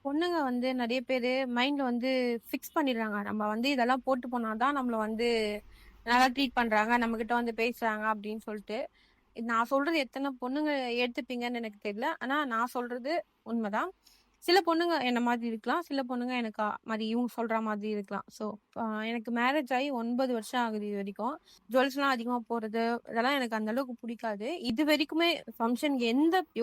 பொண்ணுங்க வந்து நெறைய பேரு மைண்ட்ல வந்து ஃபிக்ஸ் பண்ணிடுறாங்க. நம்ம வந்து இதெல்லாம் போட்டு போனா தான் நம்மள வந்து நல்லா ட்ரீட் பண்றாங்க. நம்மகிட்ட வந்து பேசுறாங்க அப்படின்னு சொல்ட்டு. இது நான் சொல்றது எத்தன பொண்ணுங்க ஏத்துப்பீங்கன்னு எனக்கு தெரியல. ஆனா நான் சொல்றது உண்மதான். சில பொண்ணுங்க என்ன மாதிரி இருக்கலாம். சில பொண்ணுங்க எனக்கு மாரி இவங்க சொல்ற மாதிரி இருக்கலாம். ஸோ எனக்கு மேரேஜ் ஆகி 9 வருஷம் ஆகுது இதுவரைக்கும். ஜுவல்ஸ்லாம் அதிகமா போடுறது, இதெல்லாம் எனக்கு அந்த அளவுக்கு புடிக்காது. இதுவரைக்குமே ஃபங்ஷனுக்கு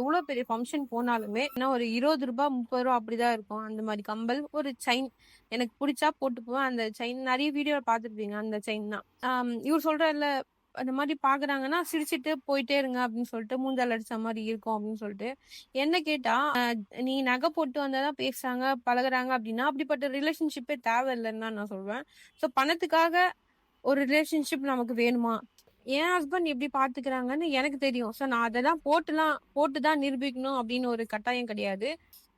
எவ்வளோ பெரிய ஃபங்ஷன் போனாலுமே, ஏன்னா ஒரு ரூ. 20 ரூ. 30 அப்படிதான் இருக்கும். அந்த மாரி கம்பல், ஒரு செயின் எனக்கு புடிச்சா போட்டுக்குவேன். அந்த செயின் நெறைய வீடியோல பார்த்துருப்பீங்க. அந்த செயின் தான். இவரு சொல்றார்ல, அந்த மாரி பார்க்குறாங்கன்னா, சிரிச்சுட்டு போயிட்டே இருங்க அப்படின்னு சொல்லிட்டு, மூஞ்சால அடிச்ச மாரி இருக்கும் அப்படின்னு சொல்லிட்டு. என்ன கேட்டா, நீ நகை போட்டு வந்தா தான் பேசுறாங்க, பழகுறாங்க அப்படின்னா, அப்படிப்பட்ட ரிலேஷன்ஷிப்பே தேவையில்லன்னு தான் நான் சொல்வேன். ஸோ பணத்துக்காக ஒரு ரிலேஷன்ஷிப் நமக்கு வேணுமா? என் ஹஸ்பண்ட் எப்படி பார்த்துக்கிறாங்கன்னு எனக்கு தெரியும். ஸோ நான் அதெல்லாம் போட்டு தான் நிரூபிக்கணும் அப்படின்னு ஒரு கட்டாயம் கிடையாது.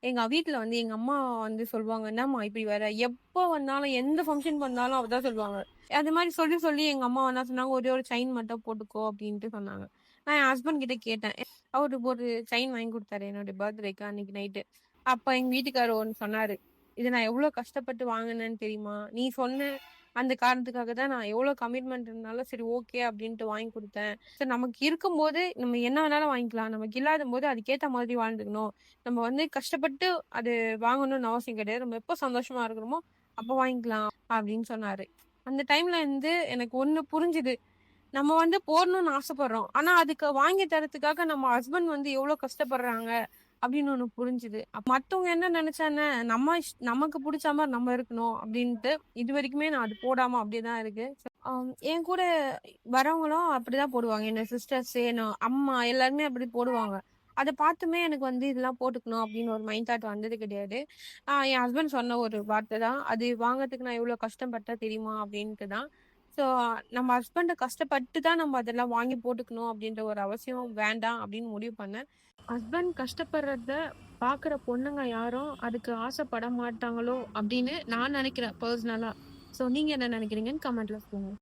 எங்க வீட்ல வந்து எங்க அம்மா வந்து சொல்லுவாங்க, "என்னம்மா இப்படி வர?" எப்போ வந்தாலும், எந்த ஃபங்ஷன் வந்தாலும் அவ தான் சொல்லுவாங்க. அது மாரி சொல்லி, சொல்லி எங்க அம்மா என்ன சொன்னாங்க, "ஒரே ஒரு செயின் மட்டும் போட்டுக்கோ" அப்படின்ட்டு சொன்னாங்க. நான் என் ஹஸ்பண்ட் கிட்ட கேட்டேன். அவரு ஒரு செயின் வாங்கி குடுத்தாரு என்னுடைய பர்த்டேக்கு அன்னைக்கு நைட்டு. அப்ப எங்க வீட்டுக்காரர் ஒண்ணு சொன்னாரு. "இத நான் எவ்ளோ கஷ்டப்பட்டு வாங்குனேன்னு தெரியுமா? நீ சொன்ன அந்த காரணத்துக்காக தான் நான் எவ்ளோ கமிட்மெண்ட் இருந்தாலும் சரி ஓகே அப்டின்ட்டு வாங்கி குடுத்தேன். சரி நமக்கு இருக்கும்போது நம்ம என்ன வேணாலும் வாங்கிக்கலாம். நமக்கு இல்லாதம்போது அதுக்கேத்த மாதிரி வாழ்ந்துக்கணும். நம்ம வந்து கஷ்டப்பட்டு அது வாங்கணும்னு அவசியம் கிடையாது. நம்ம எப்போ சந்தோஷமா இருக்கிறோமோ, அப்ப வாங்கிக்கலாம்" அப்டின்னு சொன்னாரு. அந்த டைம்ல இருந்து எனக்கு ஒண்ணு புரிஞ்சுது. நம்ம வந்து போடணும்னு ஆசைப்படுறோம். ஆனா, அதுக்கு வாங்கி தரதுக்காக நம்ம ஹஸ்பண்ட் வந்து எவ்ளோ கஷ்டப்படுறாங்க அப்படின்னு ஒண்ணு புரிஞ்சுது. மத்தவங்க என்ன நெனச்சா என்ன? நமக்கு புடிச்ச மாரி நம்ம இருக்கணும் அப்படின்ட்டு இதுவரைக்குமே நான் அது போடாம அப்படியே தான் இருக்கு. என் கூட வரவங்களும் அப்படிதான் போடுவாங்க. என்னோட சிஸ்டர்ஸு, அம்மா எல்லாருமே அப்படி போடுவாங்க. அத பார்த்துமே எனக்கு வந்து இதெல்லாம் போட்டுக்கணும் அப்படின்னு ஒரு மைண்ட் தாட் வந்தது கிடையாது. என் ஹஸ்பண்ட் சொன்ன ஒரு வார்த்தை தான். "அது வாங்கறதுக்கு நான் எவ்ளோ கஷ்டப்பட்டேன் தெரியுமா?" அப்படின்ட்டு தான். ஸோ நம்ம ஹஸ்பண்ட கஷ்டப்பட்டு தான் நம்ம அதெல்லாம் வாங்கி போட்டுக்கணும் அப்படின்ற ஒரு அவசியம் வேண்டாம் அப்படின்னு முடிவு பண்ணேன். ஹஸ்பண்ட் கஷ்டப்படுறத பாக்குற பொண்ணுங்க யாரும் அதுக்கு ஆசைப்பட மாட்டாங்களோ அப்படின்னு நான் நினைக்கிறேன் பர்சனலா. ஸோ நீங்க என்ன நினைக்கிறீங்கன்னு கமெண்ட்ல சொல்லுங்க.